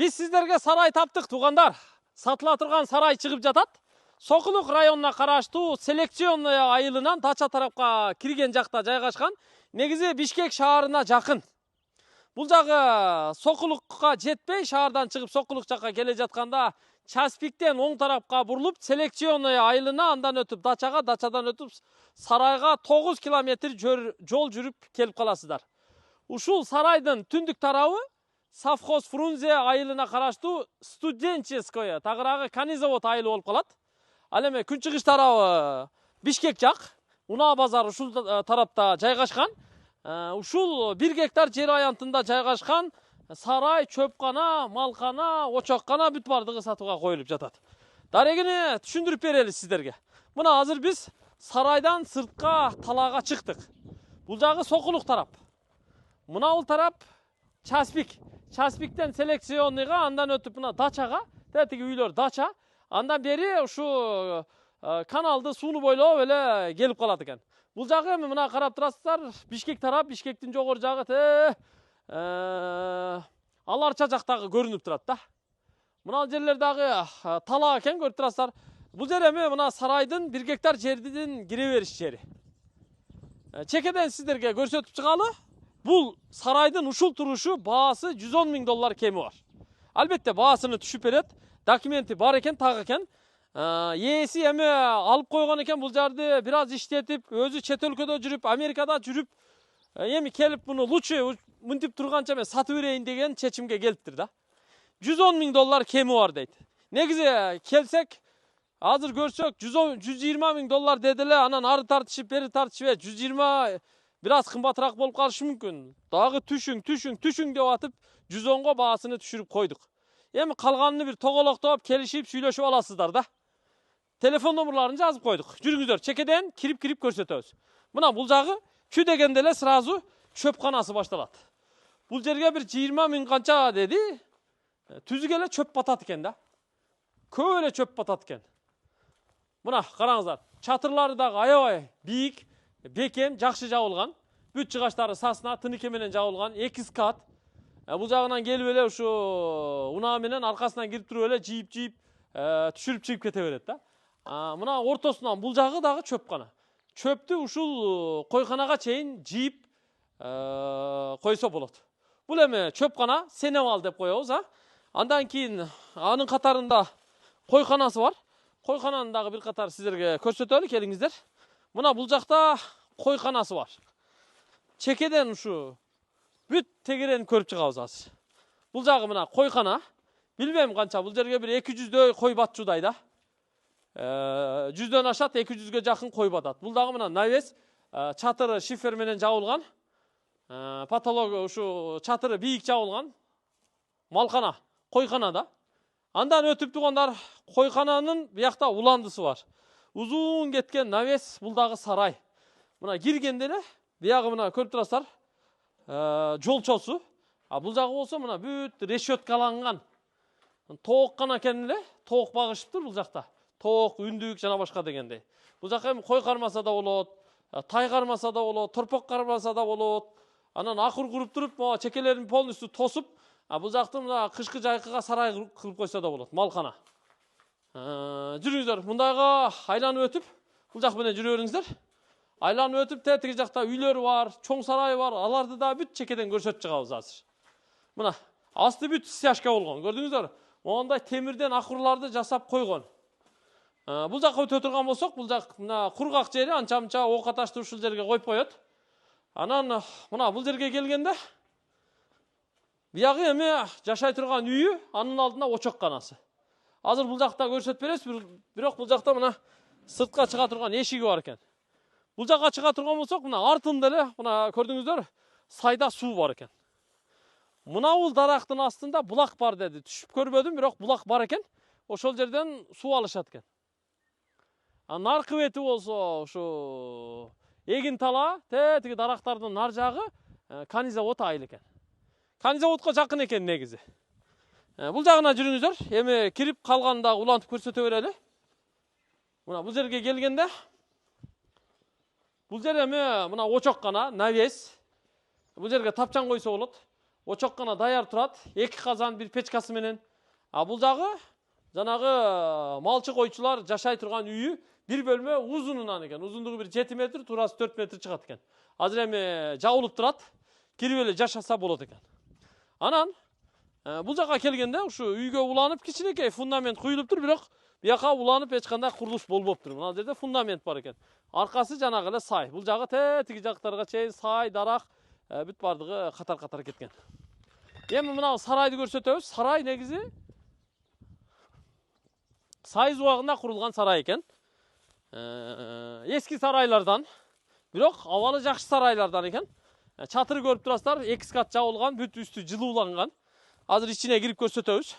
Biz sizlerге сарай таптык туугандар. Сатыла турган сарай чыгып жатат. Сокулук районуна караштуу селекционный айылынан Дача тарапка кирген жакта жайгашкан. Негизи Бишкек шаарына жакын. Бул жагы Сокулукка жетпей, шаардан чыгып Сокулук жакка келе жатканда Часпиктен оң тарапка бурулуп, селекционный айылына, андан өтүп Дачага, Дачадан өтүп сарайга 9 километр жол жүрүп келип каласыздар. Ушул сарайдын түндүк тарабы Совхоз Фрунзе айылына караштуу студенческое, тагыраагы Канизавод айылы болуп калат. Ал эми күнчыгыш тарабы Бишкек жак, Унаа базар ушул тарапта жайгашкан. Ушул 1 гектар жер аянтында жайгашкан сарай, чөпкана, малкана, очоккана бүт бардыгы сатууга коюлуп жатат. Дарегини түшүндүрүп берели сиздерге. Мына азыр биз сарайдан сыртка талаага чыктык. Бул жагы Сокулук тарап. Мына бул тарап Часпик. Часпиктен селекционныйга, андан өтүп мына Дачага, тетиги үйлөр Дача. Андан бери ушу каналды сууну бойлоп эле келип калат экен. Бул жагы эми мына карап турасыздар, Бишкек тарап, Бишкектин жогору жагы Аларча жактагы көрүнүп турат да. Мына жерлер дагы талаа экен, көрүп турасыздар. Бул жер эми мына сарайдын 1 гектар жердин кире бериш жери. Чекеден сиздерге көрсөтүп чыгалы. Бул сарайдын ушул турушу баасы $110,000 кеми бар. Албетте баасыны түшүп берет. Документи бар экен, так экен. Ээси эми алып койгон экен бул жарды, бир аз иштетип, өзү чет өлкөдө жүрүп, Америкада жүрүп, эми келип буну лучше мынтип турганча мен сатып берейин деген чечимге келиптир да. $110,000 кеми бар дейт. Негизи келсек, азыр көрсөк $120,000 деделе, анан ары тартышып, бери тартышып, 120 бир аз кымбатыраак болуп калышы мүмкүн. Дагы түшүң деп атып, 110го баасыны түшүрүп койдук. Эми калганын бир тоголоктоп, келишип, сүйлөшүп аласыздар да. Телефон номерларын жазып койдук. Жүрүңүздөр, чекеден кирип көрсөтөбүз. Мына бул жагы чү дегенде эле сразу чөпканасы башталат. Бул жерге бир 20,000 канча деди. Түзүгө эле чөп батат экен да. Көп эле чөп батат экен. Мына караңыздар, чатырлары дагы аябай бийик, бекем, жакшы жабылган. Бүт жыгаштары сасна, тыныке менен жабылган, 2 кат. Бул жагынан келип эле ушу унаа менен аркасынан кирип туруп эле жийип түшүрүп чыгып кете берет да. Мына ортосунан бул жагы дагы чөпкана. Чөптү ушул койканага чейин жийип койсо болот. Бул эми чөпкана, сенемал деп коебуз, Андан кийин анын катарында койканасы бар. Койкананы дагы бир катар сиздерге көрсөтөлү, келиңиздер. Мына бул жакта койканасы бар. Чекеден ушу бүт тегерени көрүп чыгабыз азыр. Бул жагы мына койкана. Билбейм канча, бул жерге бир 200дөй кой батчудай да. 100дөн ашат, 200ге жакын кой батат. Бул дагы мына навес, чатыры шифер менен жабылган. Патология ушу чатыры бийик жабылган. Малкана, койкана да. Андан өтүп тугандар, койкананын биякта уландысы бар. Узун кеткен навес, бул дагы сарай. Мына киргенде эле, биягы мына көрүп турасыздар, жолчосу. Бул жагы болсо мына бүт решеткаланган. Тоок гана экен эле, тоок багышыптыр бул жакта. Тоок, үндүк жана башка дегендей. Бул жакка эми кой кармаса да болот, тай кармаса да болот, торпок кармаса да болот. Анан акыр куруп туруп, чекелерин полностью тосуп, бул жакты мына кышкы жайкыга сарай кылып койсо да болот, малкана. Жүрүңүздөр, мындайга айланып өтүп, бул жак менен жүрө бериңиздер. Айланып өтүп, тетиги жакта үйлөр бар, чоң сарай бар, аларды да бүт чекеден көрсөтүп чыгабыз азыр. Мына асты бүт стяжка болгон, көрдүңүздөр? Мондай темирден акурларды жасап койгон. Бул жакка өтө турган болсок, бул жак мына кургак жери, анча-мынча ок аташты ушул жерге коюп коет. Анан мына бул жерге келгенде биягы эми жашай турган үйү, анын алдында очокканасы. Азыр бул жакта көрсөтүп беребиз, бирок бул жакта мына сыртка чыга турган эшиги бар экен. Бул жакка чыга турган болсок, мына артында эле, мына көрдүңүздөр, сайда суу бар экен. Мына бул дарактын астында булак бар деди. Түшүп көрбөдүм, бирок булак бар экен. Ошол жерден суу алышат экен. Наркы бети болсо, ушу эгин тала, тетиги дарактардын нар жагы Канизавод айыл экен. Канизаводко жакын экен негизи. Бул жагына жүрүңүздөр. Эми кирип калганда улантып көрсөтө берели. Мына бул жерге келгенде, бул жер эми мына очоккана, навес. Бул жерге тапчан койсо болот. очок гана даяр турат. 2 казан, 1 печкасы менен. Бул жагы жанагы малчы койчулар жашай турган үйү bir bölme uzunundan eкен. Uzunluğu bir 7 metr, turası 4 metr çıkat eкен. Azır emi jabılıp turat, kirip ele жашаса болот eкен. Anan bul jaka kelgende şu үйгө уланып кичинекей фундамент куюлуп тур, бирок бияка уланып эч кандай курулуш болбоптур. Мына жерде фундамент бар экен. Аркасы жанагы эле сай. Бул жагы тетиги жактарга чейин сай, дарак бүт бардыгы катар-катар кеткен. Эми мына сарайды көрсөтөбүз. Сарай негизи Сайыз убагында курулган сарай экен. Eski saraylardan, бирок авалы жакшы saraylardan eкен. Çatırı көрүп турасыздар, 2 кат жабылган, бүт үстү жылууланган. Азыр ичине кирип көрсөтөбүз.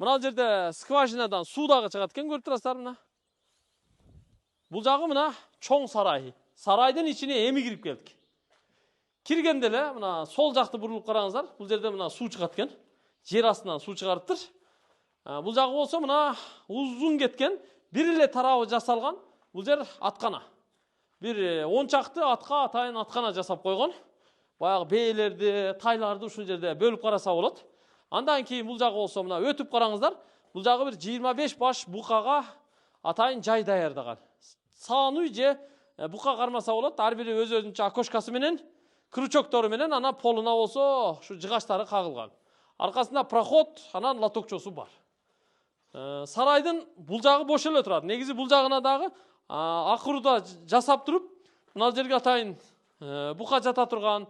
Мына жерде скважинадан суу дагы чыгат экен, көрүп турасыздар мына. Бул жагы мына чоң сарай. Сарайдын ичине эми кирип келдик. Киргенде эле мына сол жакты бурулуп караңыздар. Бул жерде мына суу чыгат экен. Жер астынан суу чыгарыптыр. Бул жагы болсо мына узун кеткен. Bir ile tarafı жасалған, бұл жер атқана. Bir 10 çaқты атқа атайын атқана жасап қойған. Баяғы бейлерді, тайларды ушул жерде бөлүп караса болот. Андан кейін бұл жағы болса мына өтүп караңыздар. Бұл жағы bir 25 баш буқаға атайын жай даярдаган. Сааны же буқа кармаса болот. Ар бири өз-өзүнчө окошкасы менен, крючоктору менен, ана полуна болсо ушу жыгаштары кагылган. Аркасында проход, анан лотокчосу бар. Сарайдын бул жагы бош эле турат. Негизи бул жагына дагы акырда жасап туруп, мына жерге атайын бука жата турган,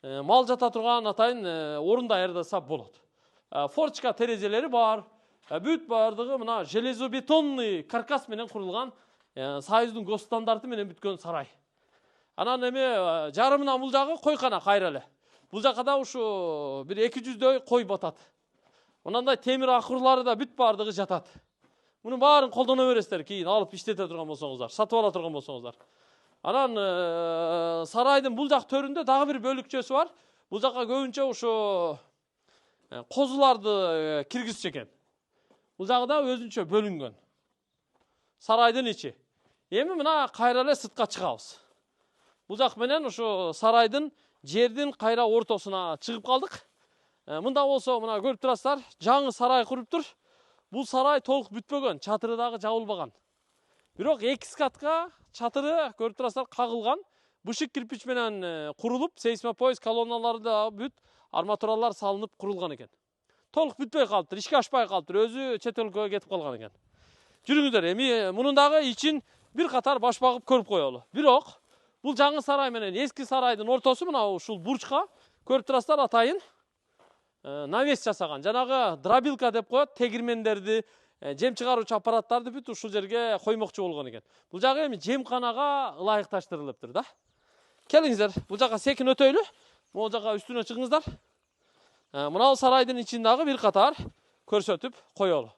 мал жата турган атайын орун даярдаса болот. Форчка терезелери бар. Бүт бардыгы мына железобетонный каркас менен курулган, Союздун гос стандарты менен бүткөн сарай. Анан эми жарымынан бул жагы койкана кайра эле. Бул жакка да ушу bir 200дөй кой батат. Onanda temir akırları da büt bardыгы жатат. Bunun баарын колдоно бересиздер, кийин алып иштете турган болсоңуздар, сатып ала турган болсоңуздар. Анан сарайдын бул жак төрүндө дагы бир бөлүкчөсү бар. Бул жакка көбүнчө ушу козуларды киргизчү экен. Бул жагы да өзүнчө бөлүнгөн. Сарайдын ичи. Эми мына кайра эле сыртка чыгабыз. Бул жак менен ушу сарайдын жердин кайра ортосуна чыгып калдык. Мында болсо мына көрүп турасыздар, жаңы сарай куруп тур. Бул сарай толук бүтпөгөн, чатыры дагы жабылбаган. Бирок 2 катка чатыры көрүп турасыздар кагылган. Бышык кирпич менен курулуп, сейсмопояс колонналары да бүт арматуралар салынып курулган экен. Толук бүтпөй калыптыр, ишке ашпай калыптыр, өзү чет өлкөгө кетип калган экен. Жүрүңүздөр, эми мунун дагы ичин бир катар баш багып көрүп коелу. Бирок бул жаңы сарай менен эски сарайдын ортосу мына ушул бурчка көрүп турасыздар атайын навес жасаган. Жанагы дробилка деп коет, тегирмендерди, жем чыгаруучу аппараттарды бүт ушул жерге коймокчу болгон экен. Бул жагы эми жемканага ылайыкташтырылыптыр да. Келиңиздер, бул жака секин өтөйлү. Могу жака үстүнө чыгыңыздар. Мына сарайдын ичин дагы бир катар көрсөтүп коелу.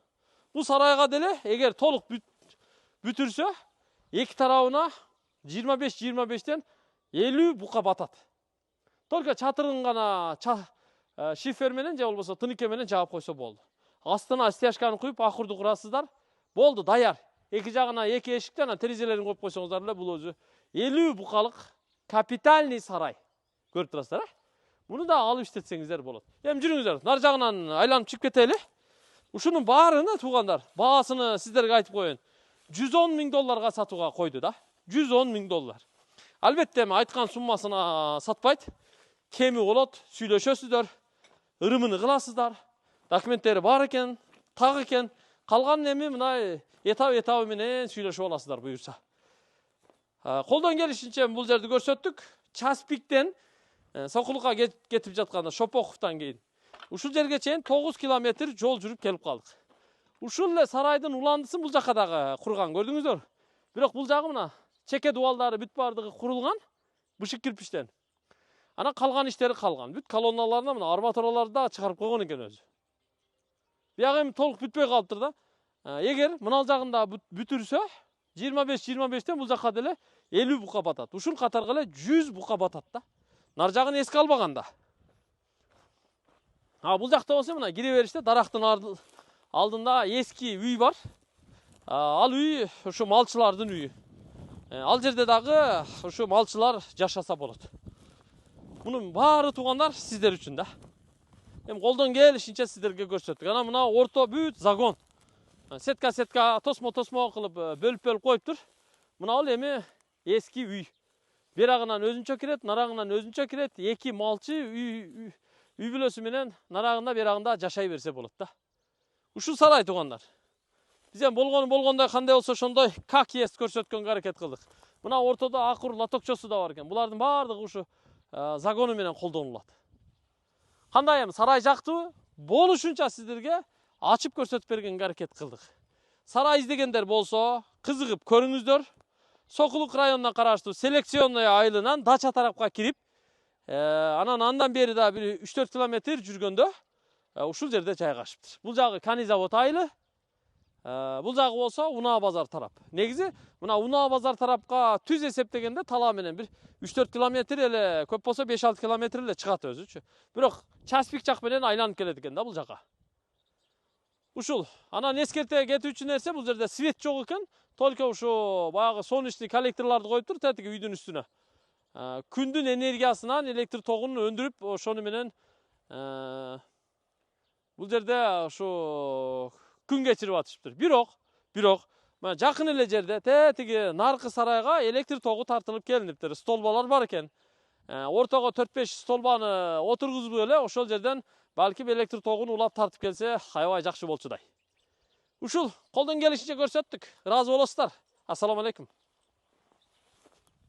Бул сарайга деле эгер толук бүтүрсө, эки тарабына 25-25тен 50 бука батат. Только чатырын гана шифер менен же болбосо тыныке менен жаап койсо болду. Астына стяжканы куюп акырды курасыздар. Болду, даяр. Эки жагына эки эшиктен анан терезелерин коюп койсоңуздар эле бул өзү 50 букалык капитальный сарай. Көрүп турасыздар, Муну да алып иштетсеңиздер болот. Эми жүрүңүздөр, нар жагынан айланып чыгып кетели. Ушунун баарыны туугандар, баасыны сиздерге айтып коеюн. $110,000 сатууга койду да. $110,000. Албетте эми айткан суммасына сатпайт. Кеми болот, сүйлөшөсүздөр, ырымын кыласыздар. Документтери бар экен, так экен. Калган эми мына этабы менен сүйлөшүп аласыздар буюрса. Колдон келишинче бул жерди көрсөттүк. Часпиктен Сокулукка кетип жатканда Шопоховтан кийин. Ушул жерге чейин 9 километр жол жүрүп келип калдык. Ушул эле сарайдын уландысын бул жакка дагы курган, көрдүңүздөр. Бирок бул жагы мына чеке дубалдары бүт бардыгы курулган бышык кирпичтен. Анан калган иштери калган. Бүт колонналарына мына арматураларды да чыгарып койгон экен өзү. Бияк эми толук бүтпөй калыптыр да. Эгер мына жагында бүтүрсө 25-25тен бул жакка деле 50 бука батат. Ушул катарга эле 100 бука батат да. Нар жагын эске албаганда. Бул жакта болсо мына кире бериште дарактын алдында эски үй бар. Ал үй ушу малчылардын үйү. Ал жерде дагы ушу малчылар жашаса болот. Bunun baары tуугандар сиздер үчүн да. Эми колдон келишинче сиздерге көрсөттүк. Ана мына орто бүт загон. Сетка тосмо кылып бөлүп коюптур. Мына ал эми эски үй. Берагынан өзүнчө кирет, нарагынан өзүнчө кирет. Эки малчы үй бүлөсү менен нарагында берагында жашай берсе болот да. Ушул сарай туугандар. Биз эми болгондой кандай болсо ошондой как есть көрсөткөнгө аракет кылдык. Мына ортодо акур лотокчосу да бар экен. Булардын баардыгы ушу загону менен колдонулат. Кандай эми сарай жактыбы? Болушунча сиздерге ачып көрсөтүп бергенге аракет кылдык. Сарай издегендер болсо, кызыгып көрүңүздөр. Сокулук районуна караштуу селекционный айылынан дача тарапка кирип, андан бери да бир 3-4 километр жүргөндө ушул жерде жайгашыптыр. Бул жагы Канизавод айылы. Бул жагы болсо Унаа базар тарап. Негизи мына Унаа базар тарапка түз эсептегенде талаа менен бир 3-4 километр эле, көп болсо 5-6 километр эле чыгат өзүчү. Бирок Часпик жак менен айланып келет экен да бул жака. Ушул. Анан эскерте кетүүчү нерсе, бул жерде свет жок экен. Только ушу баягы солнечный коллекторлорду коюптур тетиги үйдүн үстүнө. Күндүн энергиясынан электр тогун өндүрүп, ошону менен бул жерде ушу күн кечирип атышыптыр. Бирок мына жакын эле жерде тетиги наркы сарайга электр тогу тартылып келиниптир. Столбалар бар экен. Ортого 4-5 столбаны отургузуп эле ошол жерден балким электр тогун улап тартып келсе, аябай жакшы болчудай. Ушул колдон келишинче көрсөттүк. Ыраазы болосуздар. Ассаламу алейкум.